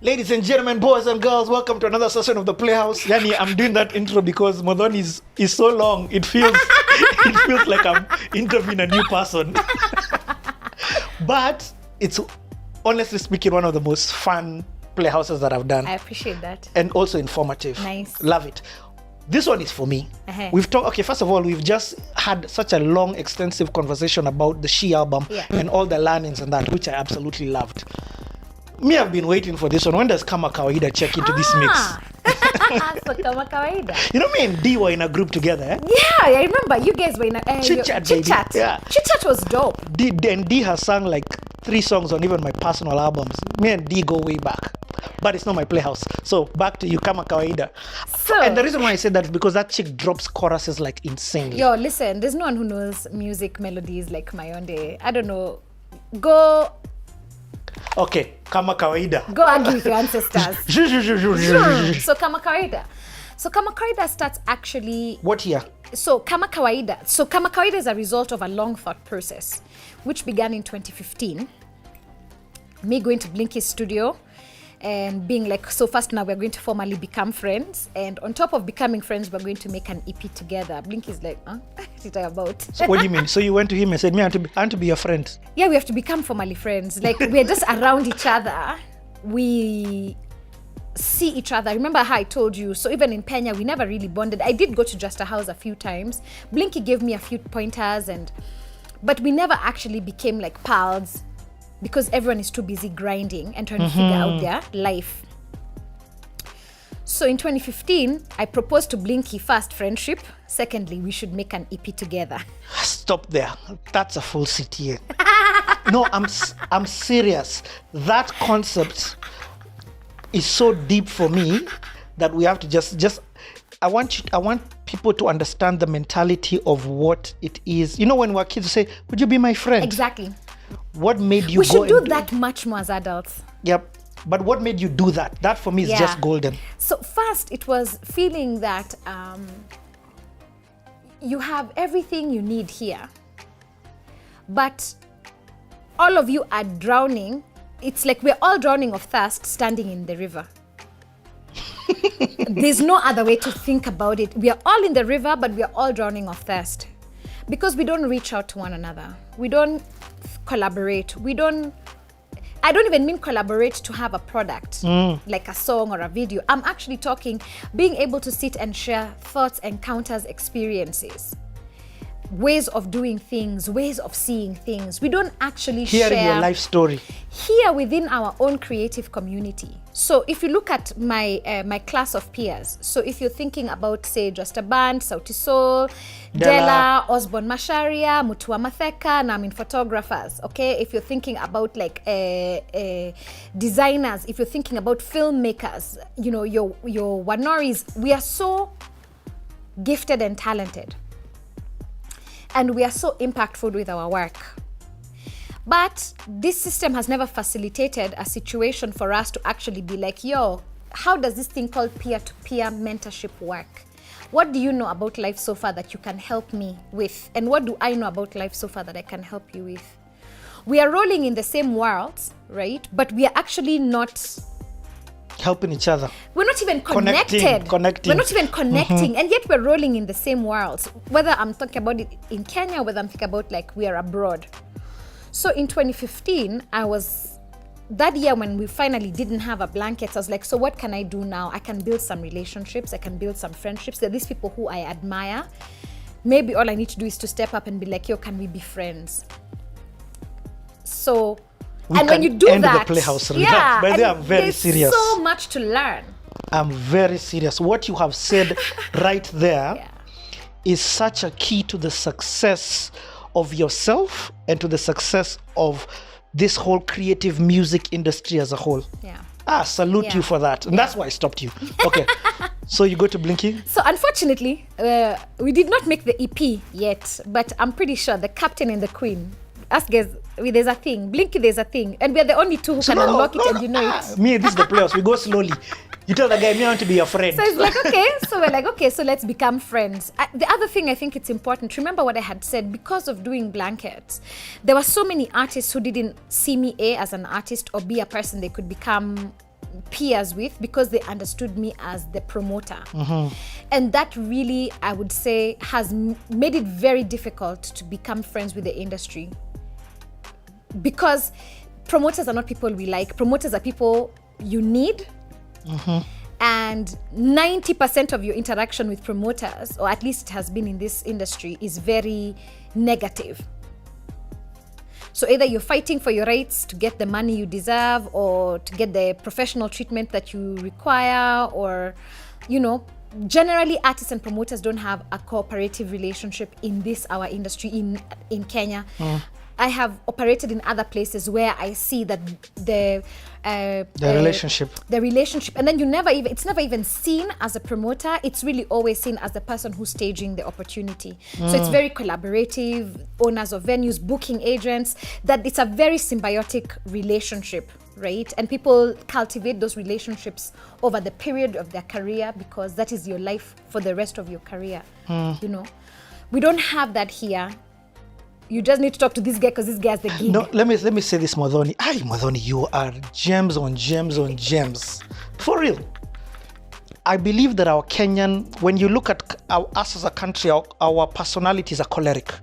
Ladies and gentlemen, boys and girls, welcome to another session of the Playhouse. Yani, I'm doing that intro because Muthoni is so long. It feels like I'm interviewing a new person. But it's, honestly speaking, one of the most fun Playhouses that I've done. I appreciate that. And also informative. Nice. Love it. This one is for me. We've talked, okay, first of all, we've just had such a long, extensive conversation about the She album and all the learnings and that, which I absolutely loved. Me, I've been waiting for this one. When does Kama Kawaida check into this mix? So Kama Kawaida. You know, me and D were in a group together. Yeah, I remember you guys were in a Chit-chat, Chit-chat. Yeah. Chit-chat was dope. D has sung like 3 songs on even my personal albums. Me and D go way back. But it's not my Playhouse. So back to you, Kama Kawaida. So, and the reason why I said that is because that chick drops choruses like insanely. Yo, listen, there's no one who knows music melodies like my own day. I don't know. Go Okay, Kama Kawaida. Go argue with your ancestors. So Kama Kawaida. So Kama Kawaida starts actually... What year? So Kama Kawaida is a result of a long thought process, which began in 2015. Me going to Blinky's studio and being like, so first now we're going to formally become friends. And on top of becoming friends, we're going to make an EP together. Blinky's like, huh? What are you talking about? So what do you mean? So you went to him and said, me, I want to be your friend. Yeah, we have to become formally friends. Like, we're just around each other. We see each other. Remember how I told you? So even in Kenya, we never really bonded. I did go to Just a House a few times. Blinky gave me a few pointers, but we never actually became like pals because everyone is too busy grinding and trying to figure out their life. So in 2015, I proposed to Blinky, first, friendship. Secondly, we should make an EP together. Stop there. That's a full CTA. No, I'm serious. That concept is so deep for me that we have to just I want people to understand the mentality of what it is. You know, when we're kids, we say, would you be my friend? Exactly. What made you We should do that much more as adults. Yep. But what made you do that? That for me is just golden. So first, it was feeling that you have everything you need here, but all of you are drowning. It's like we're all drowning of thirst standing in the river. There's no other way to think about it. We are all in the river, but we are all drowning of thirst because we don't reach out to one another. We don't collaborate. I don't even mean collaborate to have a product, like a song or a video. I'm actually talking being able to sit and share thoughts, encounters, experiences, ways of doing things, ways of seeing things. We don't actually share your life story here within our own creative community. So if you look at my class of peers, so if you're thinking about, say, Just a Band, Sauti Sol, Della, Osborne Masharia, Mutua Matheka, and I mean photographers, okay? If you're thinking about like designers, if you're thinking about filmmakers, you know, your Wanoris, we are so gifted and talented. And we are so impactful with our work. But this system has never facilitated a situation for us to actually be like, yo, how does this thing called peer-to-peer mentorship work? What do you know about life so far that you can help me with? And what do I know about life so far that I can help you with? We are rolling in the same worlds, right? But we are actually not helping each other. We're not even connected. Connecting. We're not even connecting, and yet we're rolling in the same worlds. Whether I'm talking about it in Kenya, whether I'm thinking about like we are abroad. So in 2015, that year when we finally didn't have a blanket, I was like, so what can I do now? I can build some relationships. I can build some friendships. There are these people who I admire. Maybe all I need to do is to step up and be like, yo, can we be friends? So. When you do that, the Playhouse. Yeah, by the way, I'm very serious. There's so much to learn. I'm very serious. What you have said right there is such a key to the success of yourself and to the success of this whole creative music industry as a whole. Yeah. Salute you for that. And that's why I stopped you. Okay. So you go to Blinky? So unfortunately, we did not make the EP yet, but I'm pretty sure the captain and the queen, us guys, there's a thing. Blinky, there's a thing. And we're the only two who can unlock it and you know it. Me, this is the Playhouse. We go slowly. You tell the guy, me, I want to be your friend. So it's like, okay. So we're like, okay, so let's become friends. The other thing I think it's important, remember what I had said, because of doing blankets, there were so many artists who didn't see me A, as an artist, or B, a person they could become peers with because they understood me as the promoter. And that really, I would say, has made it very difficult to become friends with the industry, because promoters are not people we like. Promoters are people you need. And 90% of your interaction with promoters, or at least it has been in this industry, is very negative. So either you're fighting for your rights to get the money you deserve, or to get the professional treatment that you require, or, generally artists and promoters don't have a cooperative relationship in our industry in Kenya. I have operated in other places where I see that the relationship, and then it's never even seen as a promoter. It's really always seen as the person who's staging the opportunity. So it's very collaborative, owners of venues, booking agents, that it's a very symbiotic relationship, right? And people cultivate those relationships over the period of their career, because that is your life for the rest of your career. We don't have that here. You just need to talk to this guy because this guy has the gig. No, let me say this, Muthoni. Muthoni, you are gems on gems on gems. For real. I believe that our Kenyan, when you look at us as a country, our personalities are choleric,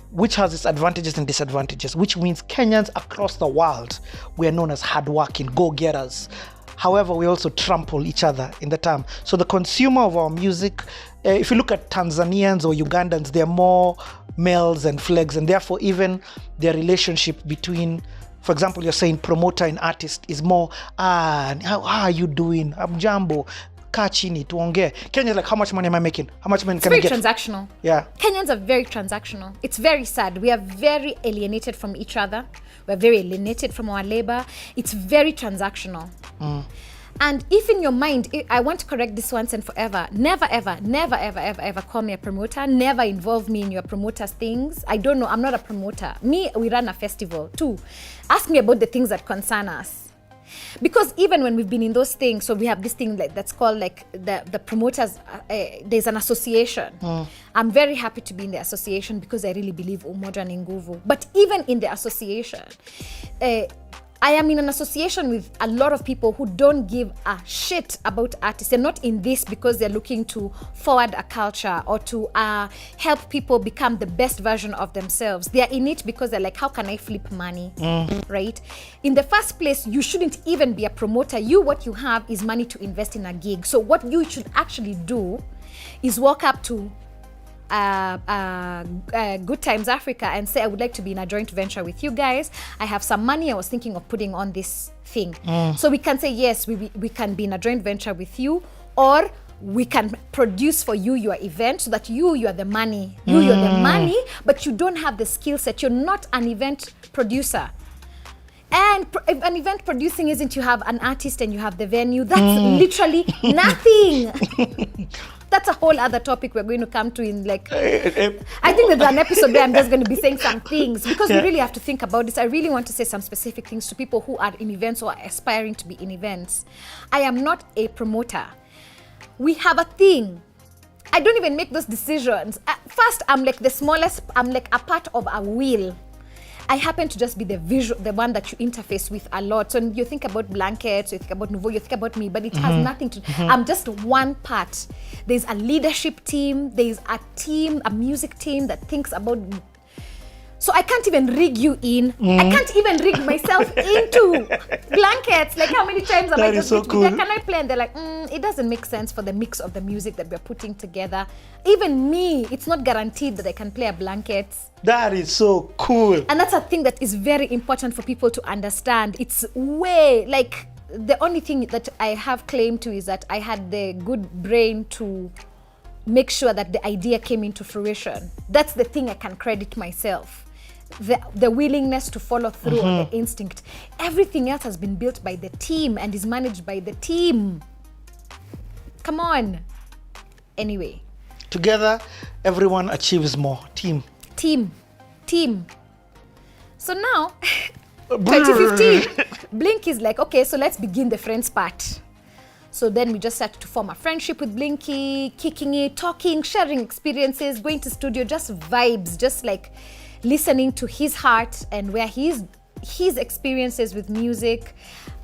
which has its advantages and disadvantages, which means Kenyans across the world, we are known as hardworking, go-getters. However, we also trample each other in the term. So the consumer of our music, if you look at Tanzanians or Ugandans, they're more males and flags, and therefore even their relationship between, for example, you're saying promoter and artist is more, how are you doing? I'm Jambo. Kaa chini, tuongee. Kenya, like, how much money am I making? How much money can I get? It's very transactional. Yeah. Kenyans are very transactional. It's very sad. We are very alienated from each other. We're very alienated from our labor. It's very transactional. And if in your mind, I want to correct this once and forever, never, ever, never, ever, ever, ever call me a promoter. Never involve me in your promoter's things. I don't know. I'm not a promoter. We run a festival too. Ask me about the things that concern us. Because even when we've been in those things, so we have this thing that's called like the promoters, there's an association. I'm very happy to be in the association because I really believe umoja ni nguvu. But even in the association, I am in an association with a lot of people who don't give a shit about artists. They're not in this because they're looking to forward a culture or to help people become the best version of themselves. They're in it because they're like, how can I flip money, right? In the first place, you shouldn't even be a promoter. What you have is money to invest in a gig. So what you should actually do is walk up to Good Times Africa and say, I would like to be in a joint venture with you guys. I have some money. I was thinking of putting on this thing. So we can say, yes, we can be in a joint venture with you, or we can produce for you your event so that you are the money. You're the money, but you don't have the skill set. You're not an event producer. And an event producing isn't you have an artist and you have the venue. That's literally nothing. That's a whole other topic we're going to come to in like, I think there's an episode where I'm just going to be saying some things because we really have to think about this. I really want to say some specific things to people who are in events or are aspiring to be in events. I am not a promoter. We have a thing. I don't even make those decisions. First, I'm like the smallest, I'm like a part of a wheel. I happen to just be the one that you interface with a lot. So when you think about blankets, you think about Nouveau, you think about me, but it has nothing to do. I'm just one part. There's a leadership team, there's a team, a music team that thinks about. So I can't even rig you in. I can't even rig myself into blankets. Like how many times am I just so cool. Can I play? And they're like, it doesn't make sense for the mix of the music that we're putting together. Even me, it's not guaranteed that I can play a blanket. That is so cool. And that's a thing that is very important for people to understand. It's way, like, the only thing that I have claim to is that I had the good brain to make sure that the idea came into fruition. That's the thing I can credit myself. The willingness to follow through on the instinct. Everything else has been built by the team and is managed by the team. Come on. Anyway. Together, everyone achieves more. Team. So now, 2015, Blink is like, okay, so let's begin the friends part. So then we just started to form a friendship with Blinky, kicking it, talking, sharing experiences, going to studio, just vibes, just like listening to his heart and where his experiences with music.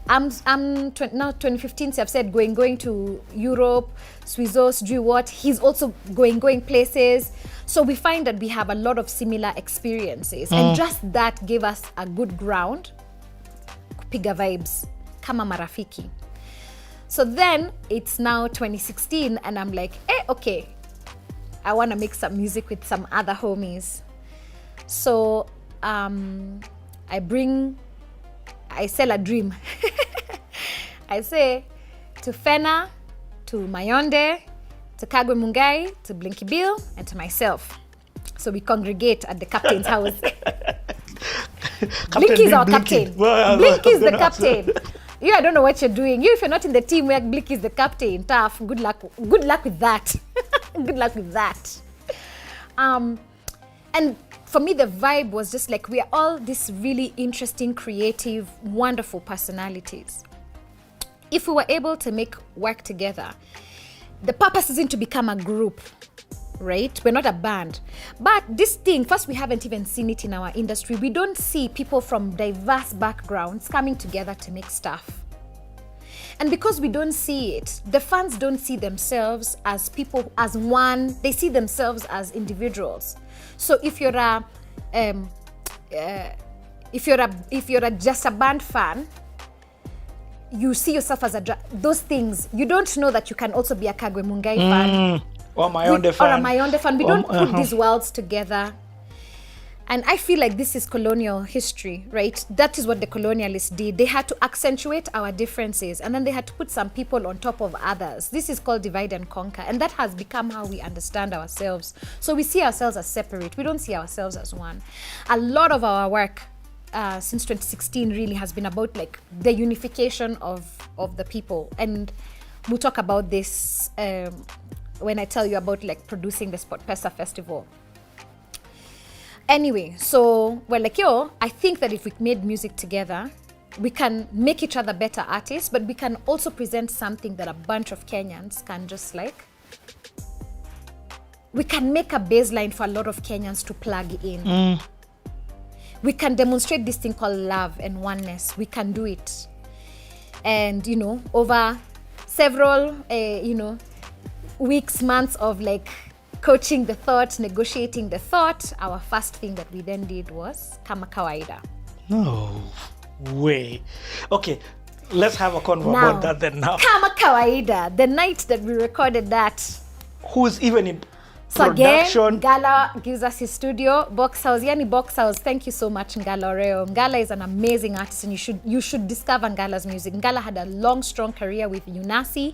now 2015, so I've said going to Europe, Swizzos, do what. He's also going places. So we find that we have a lot of similar experiences. And just that gave us a good ground. Kupiga vibes, kama marafiki. So then it's now 2016 and I'm like, okay, I want to make some music with some other homies. So I sell a dream. I say to Fena, to Mayonde, to Kagwe Mungai, to Blinky Bill, and to myself. So we congregate at the captain's house. Blinky is our captain. Blinky is the captain. You, I don't know what you're doing. You, if you're not in the team where Blinky is the captain, tough. Good luck with that. Good luck with that. And for me, the vibe was just like, we are all these really interesting, creative, wonderful personalities. If we were able to make work together, the purpose isn't to become a group, right? We're not a band. But this thing, first, we haven't even seen it in our industry. We don't see people from diverse backgrounds coming together to make stuff. And because we don't see it, the fans don't see themselves as people, as one. They see themselves as individuals. So if you're just a band fan, you see yourself as those things. You don't know that you can also be a Kagwe Mungai fan. Or a Mayonde fan. Or a Mayonde fan. We don't put these worlds together. And I feel like this is colonial history, right? That is what the colonialists did. They had to accentuate our differences and then they had to put some people on top of others. This is called divide and conquer. And that has become how we understand ourselves. So we see ourselves as separate. We don't see ourselves as one. A lot of our work since 2016 really has been about like the unification of the people. And we'll talk about this when I tell you about like producing the MPESA festival. Anyway, so we're like, I think that if we made music together, we can make each other better artists, but we can also present something that a bunch of Kenyans can just like. We can make a baseline for a lot of Kenyans to plug in. We can demonstrate this thing called love and oneness. We can do it. And, over several, weeks, months of like coaching the thought, negotiating the thought, our first thing that we then did was Kama Kawaida. No way. Okay, let's have a convo about that then now. Kama Kawaida, the night that we recorded that. Who's even in So production? Again, Ngala gives us his studio, Box House. Box House, thank you so much, Ngala Oreo. Ngala is an amazing artist and you should discover Ngala's music. Ngala had a long, strong career with Unasi.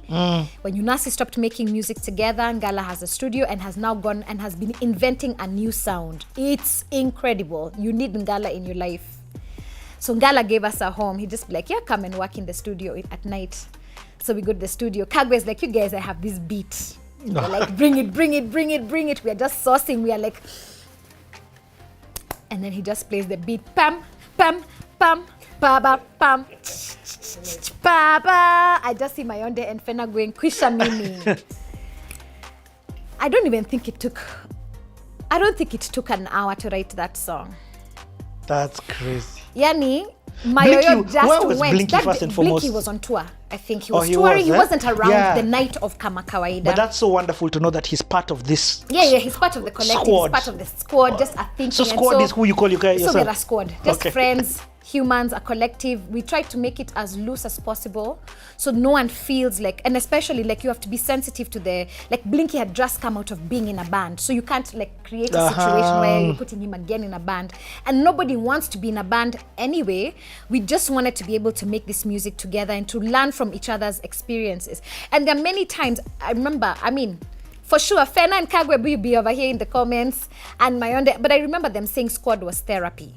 When Unasi stopped making music together, Ngala has a studio and has now gone and has been inventing a new sound. It's incredible. You need Ngala in your life. So Ngala gave us a home. He just be like, come and work in the studio at night. So we go to the studio. Kagwe is like, you guys, I have this beat. We're like, bring it. We are just saucing. We are like, and then he just plays the beat. Pam, pam, pam, pa ba pam, pa ba. I just see Mayonde and Fena going, Kwisha Mimi. I don't think it took an hour to write that song. That's crazy. Yani, Mayoyo just where was went. Blinky first and foremost? Blinky was on tour. I think he was touring. He wasn't around the night of Kama Kawaida. But that's so wonderful to know that he's part of this. Yeah, he's part of the collective. Squad. He's part of the squad. Just a thinking. So squad is who you call yourself? So we're a squad. Just friends, humans, a collective. We try to make it as loose as possible, so no one feels like, and especially like you have to be sensitive to like Blinky had just come out of being in a band, so you can't like create a situation where you're putting him again in a band, and nobody wants to be in a band anyway. We just wanted to be able to make this music together and to learn from each other's experiences. And there are many times for sure, Fena and Kagwe will be over here in the comments, and Mayonde, but I remember them saying squad was therapy.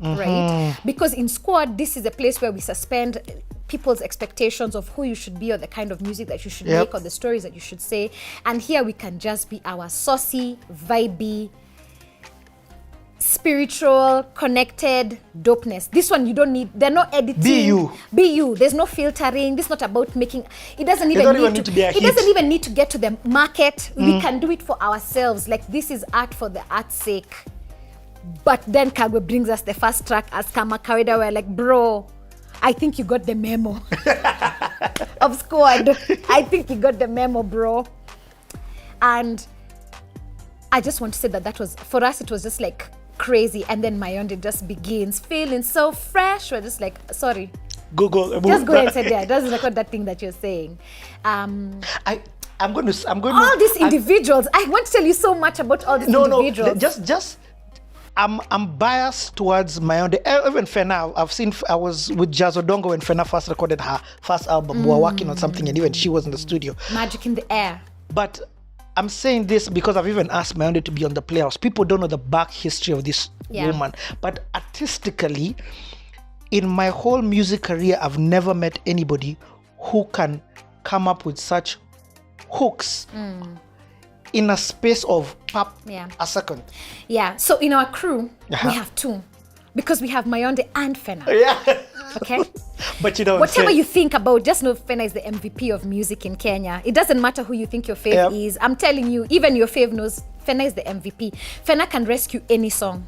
Right? Because in squad, this is a place where we suspend people's expectations of who you should be or the kind of music that you should make or the stories that you should say. And here we can just be our saucy, vibey, spiritual, connected dopeness. This one you don't need, they're not editing. Be you. There's no filtering. This is not about making, it doesn't even need to be a hit. It doesn't even need to get to the market. We can do it for ourselves. Like, this is art for the art's sake. But then Kagwe brings us the first track as Kama Kawaida. We're like, bro, I think you got the memo of squad. I think you got the memo, bro. And I just want to say that was, for us, it was just like crazy. And then Mayonde just begins feeling so fresh. We're just like, sorry. Google. Just go and say, yeah, doesn't record that thing that you're saying. I'm going to. All these individuals. I want to tell you so much about all these individuals. No, I'm biased towards Mayonde. Even Fena, I was with Jazz Odongo when Fena first recorded her first album. We were working on something, and even she was in the studio. Magic in the air. But I'm saying this because I've even asked Mayonde to be on the Playhouse. People don't know the back history of this woman. But artistically, in my whole music career, I've never met anybody who can come up with such hooks in a space of a second. Yeah. So in our crew, we have two. Because we have Mayonde and Fena. Yeah. Okay? But you know, whatever you think about, just know Fena is the MVP of music in Kenya. It doesn't matter who you think your fave is. I'm telling you, even your fave knows Fena is the MVP. Fena can rescue any song.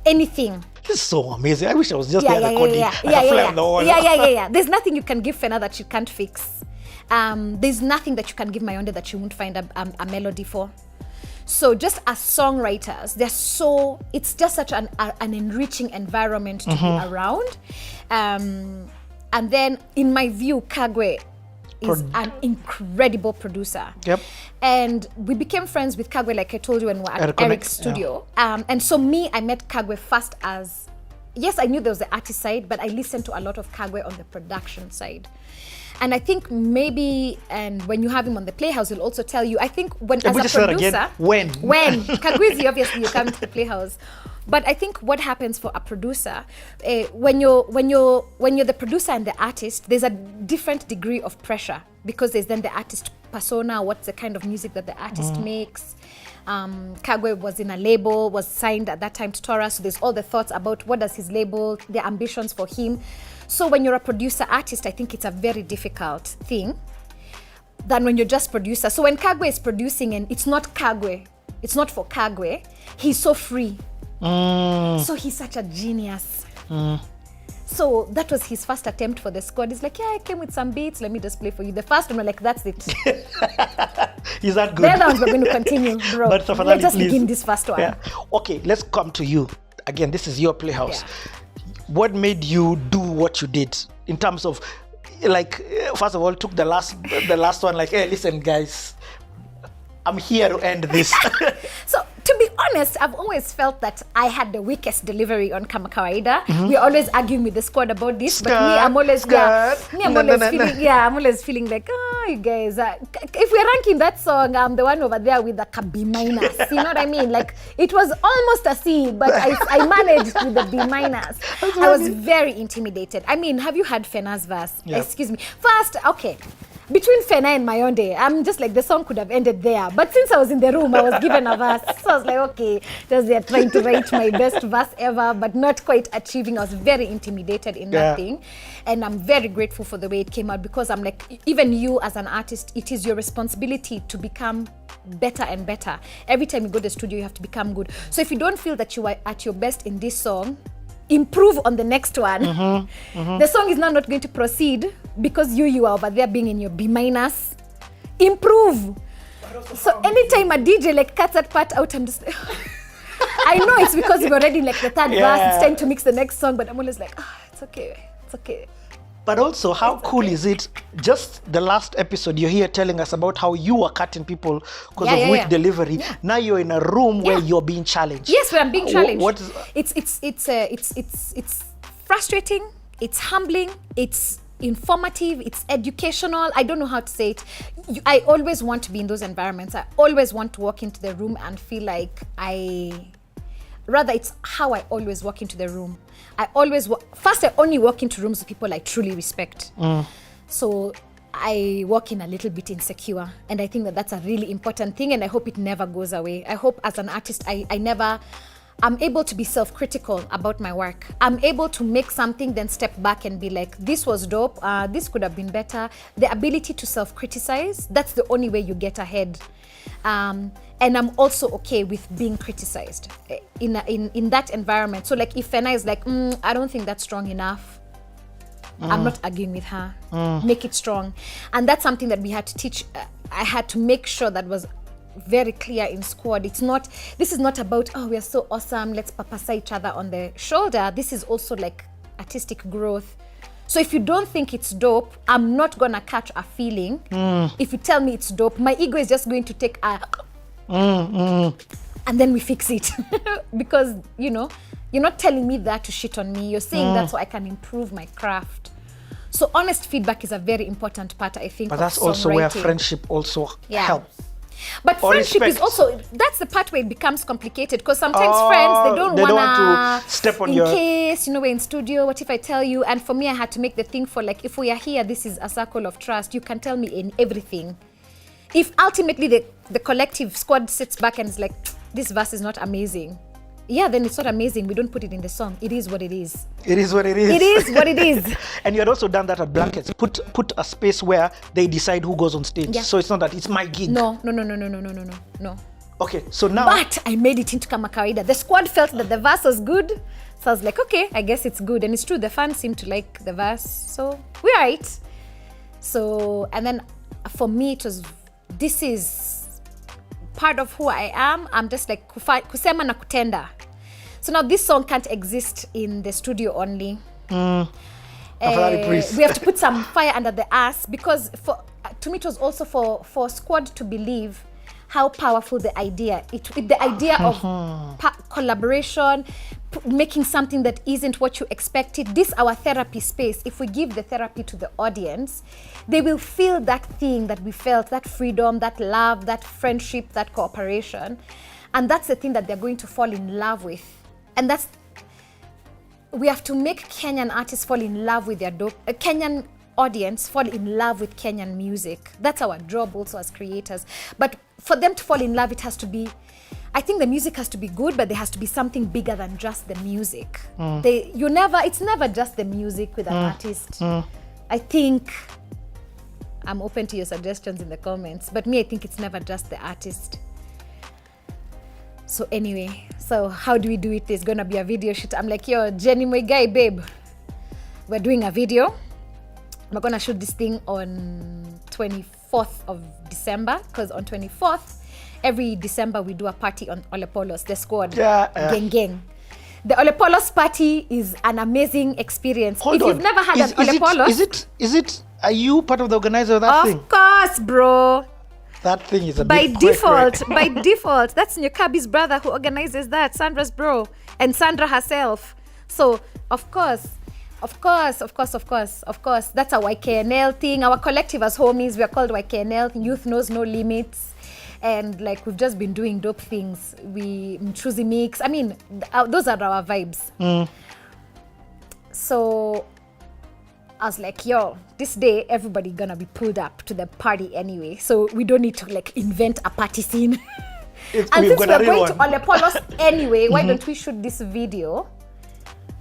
Anything. This is so amazing. I wish I was just there recording. Yeah. There's nothing you can give Fena that she can't fix. There's nothing that you can give Mayonde that you won't find a melody for. So just as songwriters, it's just such an enriching environment to be around. And then in my view, Kagwe is an incredible producer. Yep. And we became friends with Kagwe, like I told you, when we were at Eric's studio. And so I met Kagwe first as, yes, I knew there was the artist side, but I listened to a lot of Kagwe on the production side. And I think maybe, and when you have him on the Playhouse, he'll also tell you, I think as a producer, when Kagwizi, obviously you come to the Playhouse. But I think what happens for a producer, when you're the producer and the artist, there's a different degree of pressure, because there's then the artist persona, what's the kind of music that the artist makes. Kagwe was in a label, was signed at that time to Taurus, so there's all the thoughts about what does his label, the ambitions for him. So when you're a producer artist, I think it's a very difficult thing than when you're just producer. So when Kagwe is producing and it's not Kagwe, it's not for Kagwe, he's so free. So he's such a genius. So that was his first attempt for the squad. He's like, yeah, I came with some beats, let me just play for you. The first one, we're like, that's it. Is that good? The other ones we're going to continue, bro. But let's just begin this first one. Yeah. Okay, let's come to you. Again, this is your Playhouse. Yeah. What made you do what you did in terms of, like, first of all, took the last one, like, hey, listen, guys, I'm here to end this. So, to be honest, I've always felt that I had the weakest delivery on Kama Kawaida. We're always arguing with the squad about this, but me, I'm always feeling like, oh, you guys, if we're ranking that song, I'm the one over there with a B minus. You know what I mean? Like, it was almost a C, but I managed with the B minus. I was very intimidated. I mean, have you heard Fena's verse? Yeah. Excuse me. First, okay. Between Fena and Mayonde, I'm just like, the song could have ended there. But since I was in the room, I was given a verse. So I was like, okay, they're trying to write my best verse ever, but not quite achieving. I was very intimidated in that thing. And I'm very grateful for the way it came out, because I'm like, even you as an artist, it is your responsibility to become better and better. Every time you go to the studio, you have to become good. So if you don't feel that you are at your best in this song, improve on the next one. The song is now not going to proceed because you are over there being in your B minus. Improve. So anytime a DJ like cuts that part out, I'm just I know it's because you're already like the third verse, it's time to mix the next song, but I'm always like, it's okay. But also, how cool is it? Just the last episode, you're here telling us about how you were cutting people because of weak delivery. Yeah. Now you're in a room where you're being challenged. Yes, we're being challenged. What is it's frustrating. It's humbling. It's informative. It's educational. I don't know how to say it. I always want to be in those environments. I always want to walk into the room and feel like it's how I always walk into the room. I only walk into rooms with people I truly respect. So I walk in a little bit insecure, and I think that that's a really important thing, and I hope it never goes away. I hope as an artist, I'm able to be self-critical about my work. I'm able to make something, then step back and be like, this was dope, this could have been better. The ability to self-criticize, that's the only way you get ahead. And I'm also okay with being criticized in that environment. So like if Fena is like, I don't think that's strong enough. I'm not arguing with her. Make it strong. And that's something that we had to teach. I had to make sure that was very clear in squad. This is not about, oh, we are so awesome, let's papasa each other on the shoulder. This is also like artistic growth. So if you don't think it's dope, I'm not gonna catch a feeling. If you tell me it's dope, my ego is just going to take a and then we fix it. Because, you're not telling me that to shit on me. You're saying that so I can improve my craft. So honest feedback is a very important part, I think. But that's also where friendship also helps. But or friendship respect. Is also, that's the part where it becomes complicated, because sometimes friends, they don't want to step on your... In case, we're in studio, what if I tell you? And for me, I had to make the thing for like, if we are here, this is a circle of trust. You can tell me in everything. If ultimately the collective squad sits back and is like, this verse is not amazing. Yeah, then it's not amazing. We don't put it in the song. It is what it is. It is what it is. It is what it is. And you had also done that at Blankets. Put a space where they decide who goes on stage. Yeah. So it's not that it's my gig. No. Okay, so now... But I made it into Kama Kawaida. The squad felt that the verse was good. So I was like, okay, I guess it's good. And it's true, the fans seem to like the verse. So we're right. So, and then for me, this is part of who I am. I'm just like kusema na kutenda. So now this song can't exist in the studio only. We have to put some fire under the ass, because to me it was also for squad to believe how powerful the idea of collaboration, making something that isn't what you expected. This our therapy space. If we give the therapy to the audience, they will feel that thing that we felt, that freedom, that love, that friendship, that cooperation. And that's the thing that they're going to fall in love with. And we have to make Kenyan artists fall in love with their Kenyan audience fall in love with Kenyan music. That's our job also as creators. But for them to fall in love, it has to be, I think the music has to be good, but there has to be something bigger than just the music. It's never just the music with an artist. I think, I'm open to your suggestions in the comments, but me, I think it's never just the artist. So anyway, so how do we do it? There's gonna be a video shoot. I'm like, yo, Jenny, my guy, babe, we're doing a video. We're gonna shoot this thing on 24th of December, because on 24th, every December we do a party on Olepolos, the squad, gang. The Olepolos party is an amazing experience. If you've never had an Olepolos... Are you part of the organizer of that thing? Of course, bro. That thing is a by bit default. By default, that's Nyokabi's brother who organizes that, Sandra's bro, and Sandra herself. So, of course, that's a YKNL thing. Our collective as homies, we are called YKNL, Youth Knows No Limits. And like, we've just been doing dope things. We Mchuzi mix. I mean, those are our vibes. So I was like, yo, this day everybody gonna be pulled up to the party anyway, so we don't need to like invent a party scene. And since we're going to Olepolos anyway, why don't we shoot this video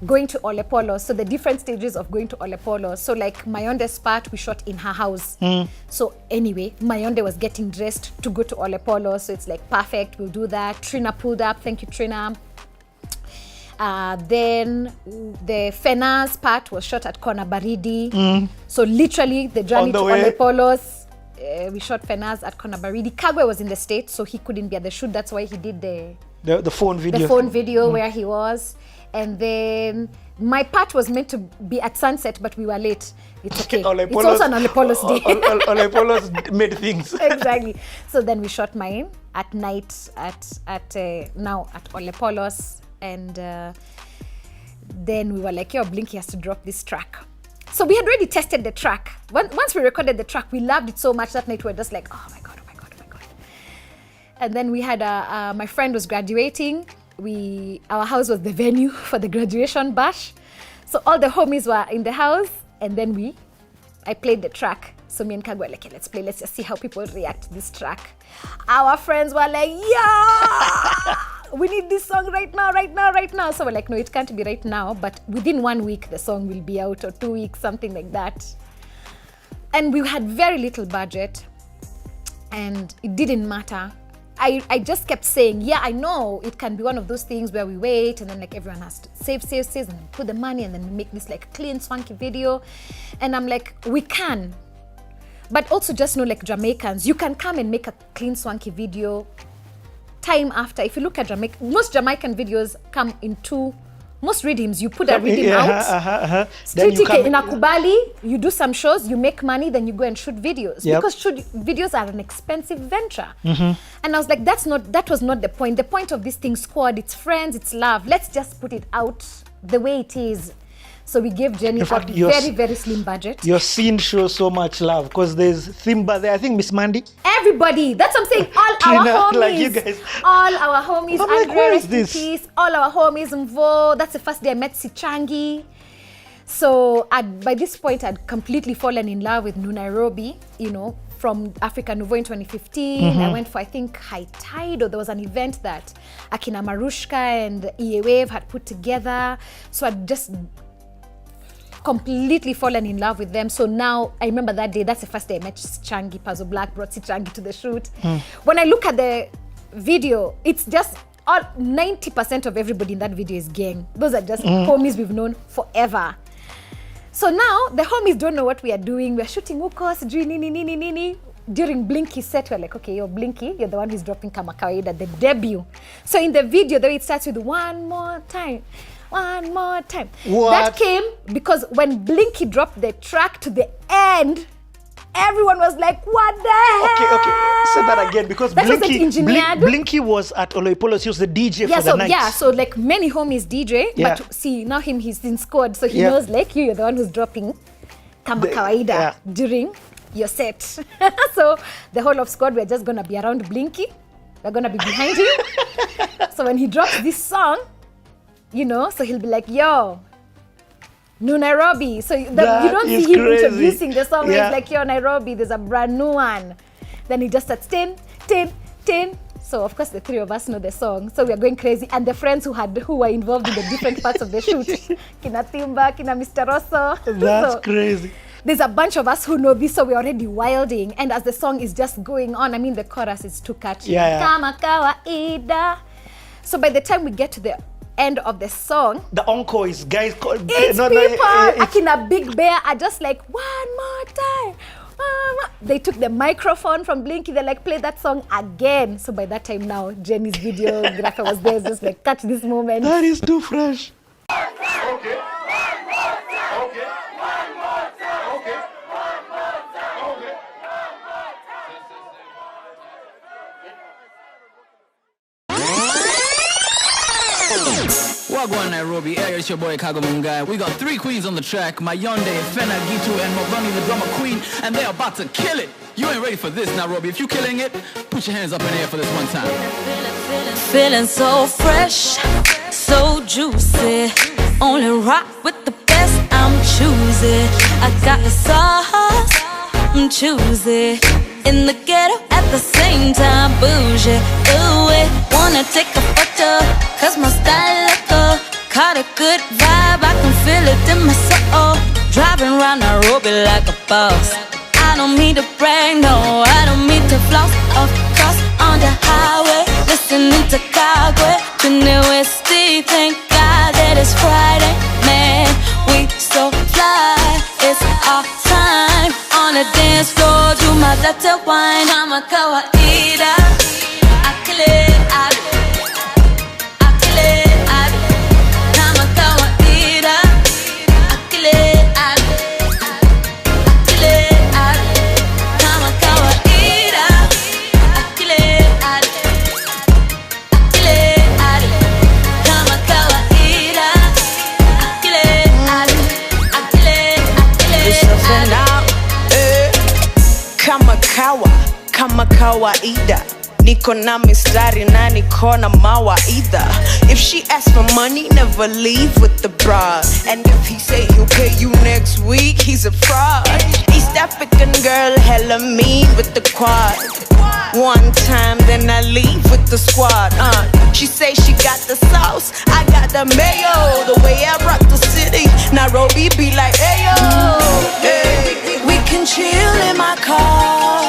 going to Olepolos? So the different stages of going to Olepolos. So like Mayonde's part we shot in her house. So anyway, Mayonde was getting dressed to go to Olepolos, so it's like perfect, we'll do that. Trina pulled up, thank you Trina. Then the Fenas part was shot at Kona Baridi. So literally the journey to Olepolos, we shot Fenas at Kona Baridi. Kagwe was in the States, so he couldn't be at the shoot. That's why he did the phone video. The phone video where he was. And then my part was meant to be at sunset, but we were late. It's okay. It's also an Olepolos day. Olepolos made things. Exactly. So then we shot mine at night now at Olepolos. And then we were like, yo, Blinky has to drop this track. So we had already tested the track. Once we recorded the track, we loved it so much that night we were just like, oh my God. And then we had my friend was graduating. Our house was the venue for the graduation bash. So all the homies were in the house, and then I played the track. So me and Kagwe were like, okay, let's play. Let's just see how people react to this track. Our friends were like, yeah, we need this song right now. So we're like, no, it can't be right now. But within 1 week, the song will be out, or 2 weeks, something like that. And we had very little budget, and it didn't matter. I just kept saying, yeah, I know it can be one of those things where we wait and then like everyone has to save and then put the money and then we make this like clean, swanky video. And I'm like, we can. But also just know, like Jamaicans, you can come and make a clean, swanky video time after. If you look at Jamaica, most Jamaican videos come in most rhythms, you put a rhythm out. Street ticket in Akubali, you do some shows, you make money, then you go and shoot videos. Because shoot videos are an expensive venture. And I was like, that was not the point. The point of this thing, squad, it's friends, it's love. Let's just put it out the way it is. So we gave Jenny a very, very slim budget. Your scene shows so much love because there's Thimba there. I think Miss Mandy. Everybody. That's what I'm saying. All Trina, our homies. like you guys. All our homies. I'm like, where is this? Peace. All our homies. Nouveau. That's the first day I met Sichangi. So by this point, I'd completely fallen in love with Nairobi, from Africa Nouveau in 2015. I went for, I think, High Tide, or there was an event that Akina Marushka and EA Wave had put together. So I'd just completely fallen in love with them. So now I remember that day, that's the first day I met Changi. Pazo Black brought Changi to the shoot. When I look at the video, it's just 90% of everybody in that video is gang. Those are just homies we've known forever. So now the homies don't know what we are doing. We're shooting ukos, nini. During Blinky's set, we're like, okay, you're Blinky, you're the one who's dropping Kama Kawaida, the debut. So in the video, the way it starts with one more time. What? That came because when Blinky dropped the track to the end, everyone was like, what the hell? Okay. Say that again, because Blinky was at Oloipolos. He was the DJ for the night. Yeah, so like many homies DJ, but see, now he's in squad, so he knows like you're the one who's dropping Kama Kawaida during your set. So the whole of squad, we're just gonna be around Blinky. We're gonna be behind him. So when he drops this song, so he'll be like, yo, New Nairobi. So you don't see him introducing the song. He's like, yo, Nairobi, there's a brand new one. Then he just starts, tin. So of course the three of us know the song. So we are going crazy. And the friends who were involved in the different parts of the shoot, Kina Timba, Kina Mr. Rosso. That's crazy. There's a bunch of us who know this, so we're already wilding. And as the song is just going on, I mean, the chorus is too catchy. Kama Kawaida. So by the time we get to the end of the song, the encore is guys called Akina Big Bear are just like, one more time. They took the microphone from Blinky, they're like, play that song again. So by that time now, Jenny's videographer was there, just like, catch this moment. That is too fresh. Wagwan Nairobi, hey, it's your boy Kago Mungai. We got 3 queens on the track, Mayonde, Fena, Gitu, and Muthoni the Drummer Queen, and they're about to kill it. You ain't ready for this, Nairobi. If you killing it, put your hands up in the air for this one time. Feeling so fresh, so juicy. Only rock with the best, I'm choosy. I got the sauce, I'm choosy. In the ghetto at the same time, bougie. Ooh, wanna take a photo, cause my style look good. Caught a good vibe, I can feel it in my soul. Driving around Nairobi like a boss. I don't mean to brag, no, I don't mean to floss. Of course, on the highway, listening to Kagwe. Turning Westy, thank God that it's Friday. Man, we so fly, it's our time. On the dance floor, do my latte wine. Kama Kawaida, I kill it, I kill it, Kama Kawaida, I kill it, I kill it, Kama Kawaida, I kill it, I kill it, Kama Kawaida, I kill it, I kill it, Kama kawaida, niko na mistari na niko na mawaida. If she asks for money, never leave with the broad. And if he say he'll pay you next week, he's a fraud. East African girl, hella mean with the quad. One time, then I leave with the squad. She say she got the sauce, I got the mayo. The way I rock the city, Nairobi be like, ayo. Hey, we can chill in my car.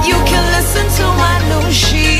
You can listen to my new sheet.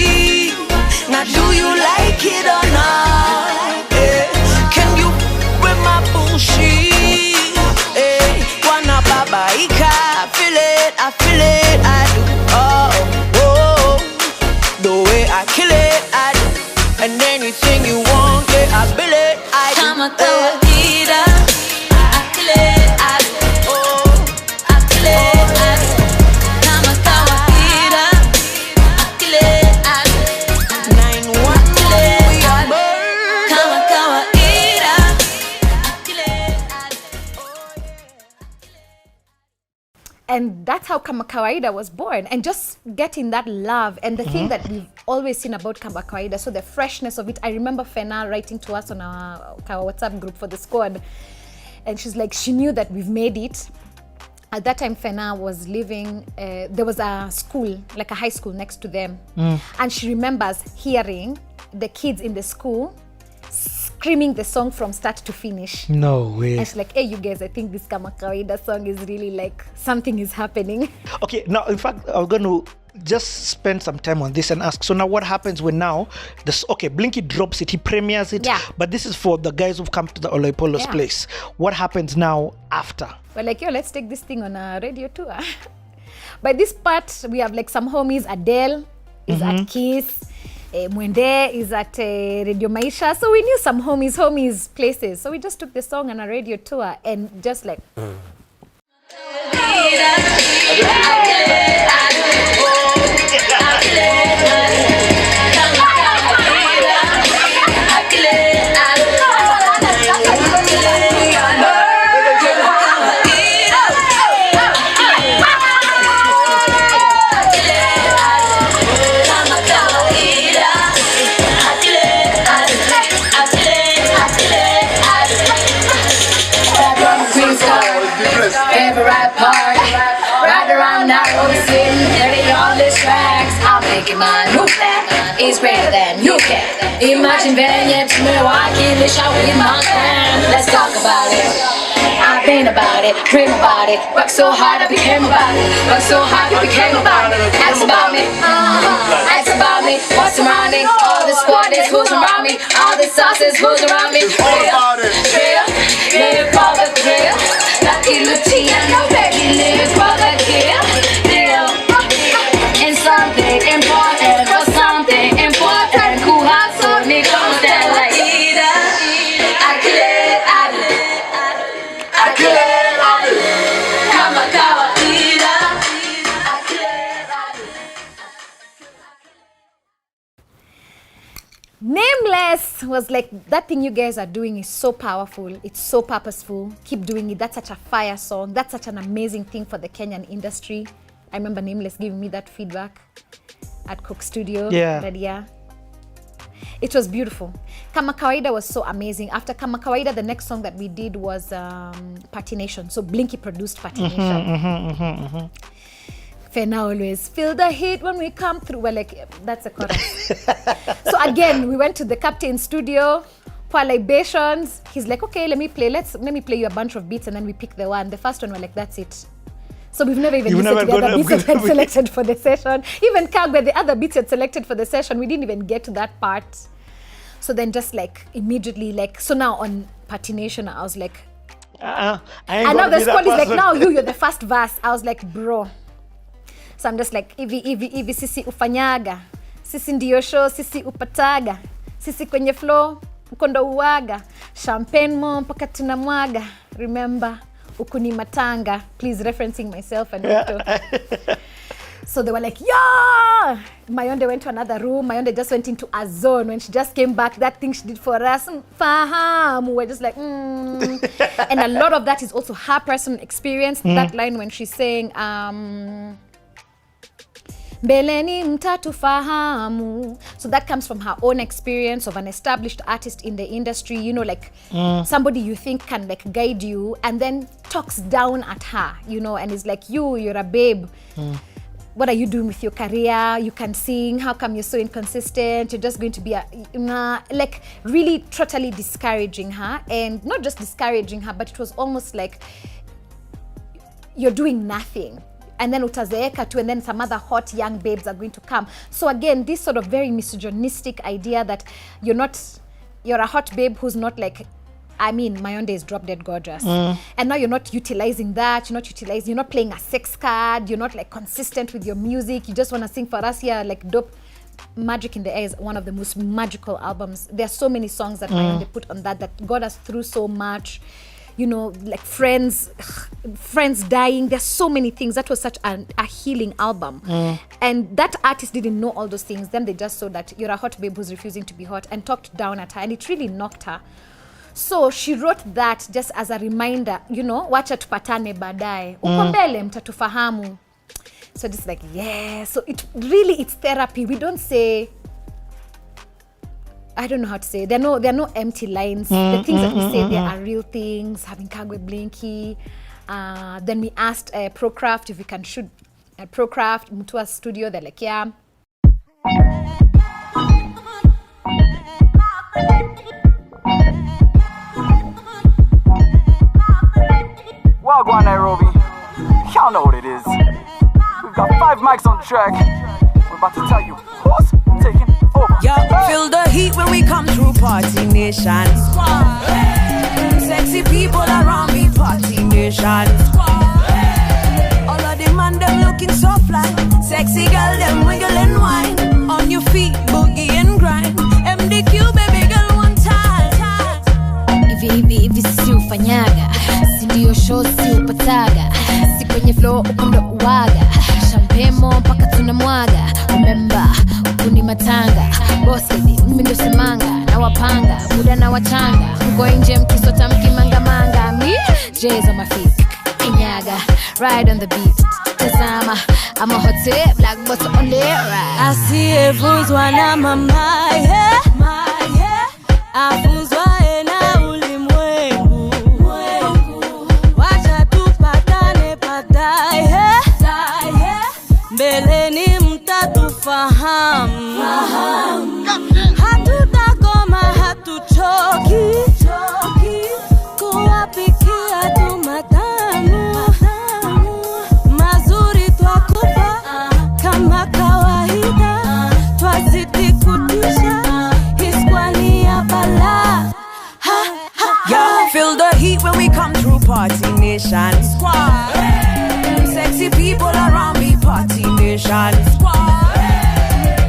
And that's how Kama Kawaida was born. And just getting that love and the thing that we've always seen about Kama Kawaida, so the freshness of it. I remember Fena writing to us on our WhatsApp group for the squad. And she's like, she knew that we've made it. At that time, Fena was living, there was a school, like a high school next to them. And she remembers hearing the kids in the school screaming the song from start to finish. No way. And she's like, hey, you guys, I think this Kama Kawaida song is really like something is happening. Okay, now, in fact, I'm going to just spend some time on this and ask. So now what happens when now, Blinky drops it, he premieres it, but this is for the guys who've come to the Oloipolo's place. What happens now after? We're like, yo, let's take this thing on a radio tour. By this part, we have like some homies. Adele is at Kiss. Mwende is at Radio Maisha. So we knew some homies places. So we just took the song on a radio tour and just like... Favorite part, ride around Nairobi sitting dirty on the tracks. I'm making my new plan, it's greater than you can. Imagine Vanya to Milwaukee, wish I with my clan. Let's talk about it. I've been about it, dream about it. Work so hard I became about it. Work so hard I became about it. Ask about me, ask about me. What's around me? All the squad is who's around me. All the sauces who's around me. Drill, live for the thrill. Lucky Luciano, baby, live for the kill. Deal. And something important for something important. Who has so me comes down like Ida. I kill it, I kill it. Kama Kawaida. I kill it. Nameless was like, that thing you guys are doing is so powerful. It's so purposeful. Keep doing it. That's such a fire song. That's such an amazing thing for the Kenyan industry. I remember Nameless giving me that feedback at Cook Studio. Yeah. It was beautiful. Kama Kawaida was so amazing. After Kama Kawaida, the next song that we did was Party Nation. So Blinky produced Party Nation. Fena always feel the heat when we come through. We're like, that's a chorus. So again, we went to the Captain's studio for libations. He's like, okay, let me play you a bunch of beats, and then we pick the one. The first one, we're like, that's it. So we've never even listened to the other beats that had selected for the session. Even Kagwe, the other beats had selected for the session, we didn't even get to that part. So then just like immediately like, so now on Party Nation, I was like, and now the squad is like, now you're the first verse. I was like, bro. So I'm just like, hivi sisi ufanyaga, sisi ndiyo show, sisi upataga, sisi kwenye flow, ukondo uwaga, champagne mo mpaka tunamwaga, remember, ukuni matanga, please referencing myself and Otto. So they were like, yeah! Mayonde went to another room. Mayonde just went into a zone. When she just came back, that thing she did for us, faham, we were just like, And a lot of that is also her personal experience. That line when she's saying, Beleni mtatu fahamu. So that comes from her own experience of an established artist in the industry, you know, like somebody you think can like guide you, and then talks down at her, you know, and is like, you're a babe. What are you doing with your career? You can sing. How come you're so inconsistent? You're just going to be like really totally discouraging her, and not just discouraging her, but it was almost like you're doing nothing. And then utazeeka too, and then some other hot young babes are going to come. So again, this sort of very misogynistic idea that you're a hot babe who's not like, I mean, Mayonde is drop dead gorgeous. And now you're not utilizing that, you're not playing a sex card, you're not like consistent with your music, you just want to sing for us here, like dope. Magic in the Air is one of the most magical albums. There are so many songs that Mayonde put on that got us through so much. You know, like friends dying. There's so many things. That was such a healing album. And that artist didn't know all those things. Then they just saw that you're a hot babe who's refusing to be hot and talked down at her. And it really knocked her. So she wrote that just as a reminder, you know, wacha tupatane baadaye. Uko mbele mtatufahamu. So just like, yeah. So it's therapy. We don't say, I don't know how to say. There are no empty lines. The things that we say, there are real things. Having Kagwe Blinky. Then we asked Procraft if we can shoot at Procraft, Mutua's studio. They're like, yeah. Wagwan Nairobi, y'all know what it is. We've got 5 mics on track. We're about to tell you who's taking over. Yeah, feel the heat when we come through Party Nation. Sexy people around me, Party Nation. All of them and them looking so fly. Sexy girl, them wiggle and wine. On your feet, boogie and grind. MDQ, baby girl, one time. Hivi si ufanyaga, si ndio show si upataga, si kwenye flow ukundo uwaga, shampemo mpaka tunamwaga, remember ukuni matanga, boss lady mimi ndo semanga, na wapanga muda na wachanga, mko nje mkisota mkimanga manga, me J's on my feet, kinyaga, ride on the beat, tazama, I'm a hot tip, black butter on the right. I see everyone's na mama, yeah, my yeah, afuzwa na ulimwengu, wacha tupatane pataye, mbeleni mtatufahamu, hatutakoma hatuchoki, kuwapikia tu matamu, mazuri twakupa kama kawaida, twazidi kutisha hiskwani ya bala. Yeah, feel the heat when we come through Party Nation. Sexy people around me, Party Nation.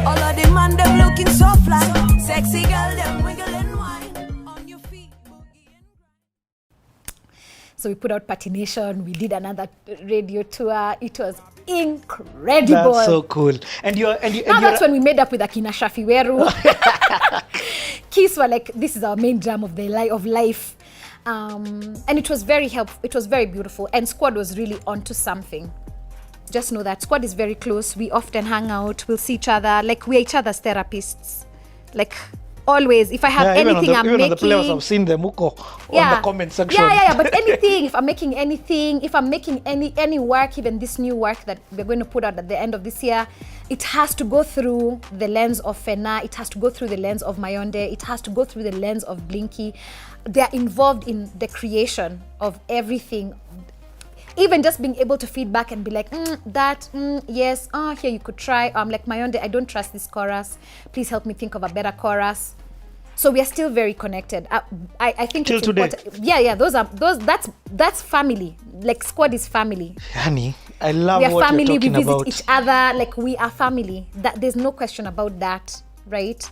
All of them and them looking so fly. Sexy girl, them wiggle and wine. On your feet, boogie and grind. So we put out Party Nation. We did another radio tour. It was incredible. That's so cool. And That's when we made up with Akina Shafi Weru. Kiss were like, this is our main jam of life. And it was very helpful. It was very beautiful. And Squad was really onto something. Just know that Squad is very close. We often hang out. We'll see each other. Like, we're each other's therapists. Like, always. If I have anything I'm making... Even on the players, I've seen them on the comment section. Yeah. But anything, if I'm making anything, if I'm making any work, even this new work that we're going to put out at the end of this year, it has to go through the lens of Fena. It has to go through the lens of Mayonde. It has to go through the lens of Blinky. They're involved in the creation of everything. Even just being able to feedback and be like, yes, here you could try. I'm like, Mayonde, I don't trust this chorus. Please help me think of a better chorus. So we are still very connected. I think till it's today. Important. Yeah. That's family. Like, Squad is family. Honey, I love We are what family. you're talking We visit about. each other. Like, we are family. There's no question about that, right?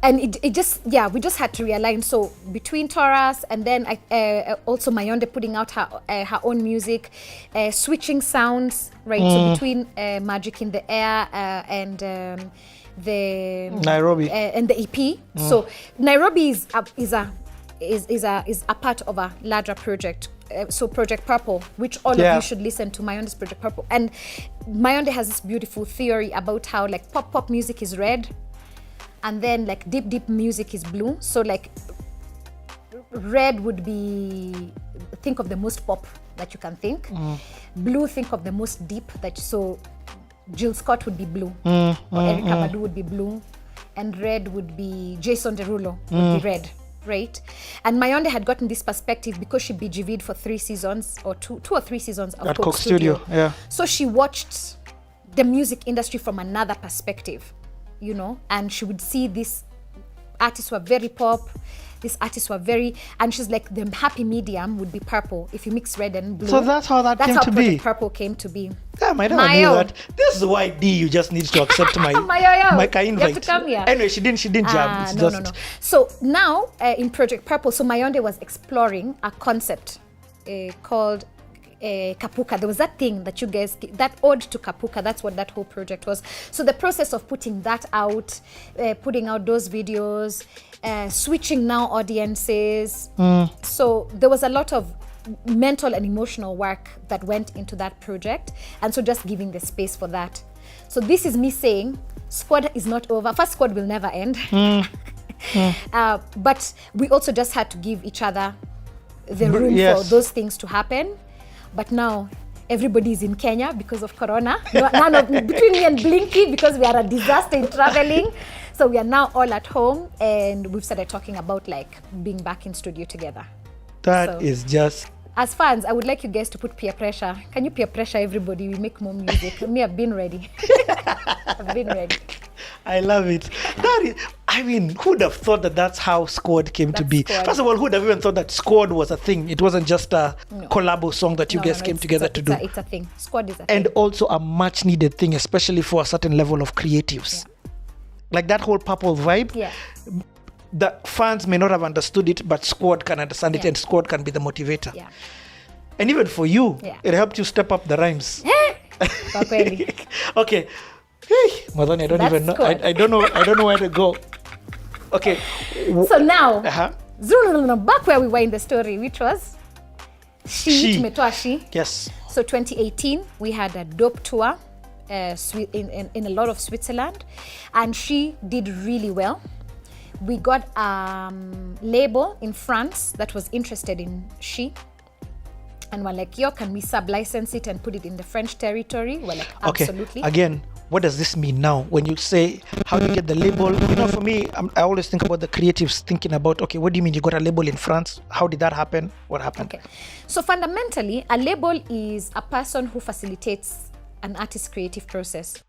And it just, we just had to realign. So between Taurus and then also Mayonde putting out her own music, switching sounds, right? So between Magic in the Air and the Nairobi and the EP. So Nairobi is a part of a larger project. So Project Purple, which all of you should listen to. Mayonde's Project Purple. And Mayonde has this beautiful theory about how like pop music is red. And then like deep music is blue. So like red would be, think of the most pop that you can think. Blue, think of the most deep so Jill Scott would be blue. Or Erykah Badu would be blue. And red would be Jason Derulo would be red, right? And Mayonde had gotten this perspective because she BGV'd for 3 seasons or two or three seasons of Coke Studio. Yeah. So she watched the music industry from another perspective. You know, and she would see these artists were very pop, these artists were very, and she's like, the happy medium would be purple if you mix red and blue. So that's how that came to be. Project Purple came to be. Damn, I never knew that. This is why D, you just need to accept my invite. You have to come here. Anyway, she didn't jam. It's no. So now in Project Purple, so Mayonde was exploring a concept called Kapuka. There was that thing that you guys, that ode to Kapuka, that's what that whole project was. So the process of putting that out, putting out those videos, switching now audiences. So there was a lot of mental and emotional work that went into that project. And so just giving the space for that. So this is me saying, Squad is not over. First, Squad will never end. But we also just had to give each other the room for those things to happen. But now everybody is in Kenya because of Corona. None of between me and Blinky, because we are a disaster in traveling. So we are now all at home, and we've started talking about like being back in studio together. That is just... As fans, I would like you guys to put peer pressure. Can you peer pressure everybody? We make more music. Me, I've been ready. I've been ready. I love it. That is, I mean, who'd have thought that that's how Squad came to be? Squad. First of all, who'd have even thought that Squad was a thing? It wasn't just a collabo song that you guys came together to do. It's a thing. Squad is a thing. And also a much needed thing, especially for a certain level of creatives. Yeah. Like that whole purple vibe. Yeah. The fans may not have understood it, but Squad can understand it, and Squad can be the motivator. Yeah. And even for you, Yeah. it helped you step up the rhymes. Papeli. Okay. Hey, Muthoni, I don't That's even know. Squad. I don't know. I don't know where to go. Okay. So now, Uh-huh. back where we were in the story, which was She. tumetoa She. Yes. So 2018, we had a dope tour in a lot of Switzerland, and She did really well. We got a label in France that was interested in She. And we're like, yo, can we sub-license it and put it in the French territory? We're like, absolutely. Okay. Again, what does this mean now? When you say, how do you get the label? You know, for me, I always think about the creatives thinking about, okay, what do you mean you got a label in France? How did that happen? What happened? Okay. So fundamentally, a label is a person who facilitates an artist's creative process.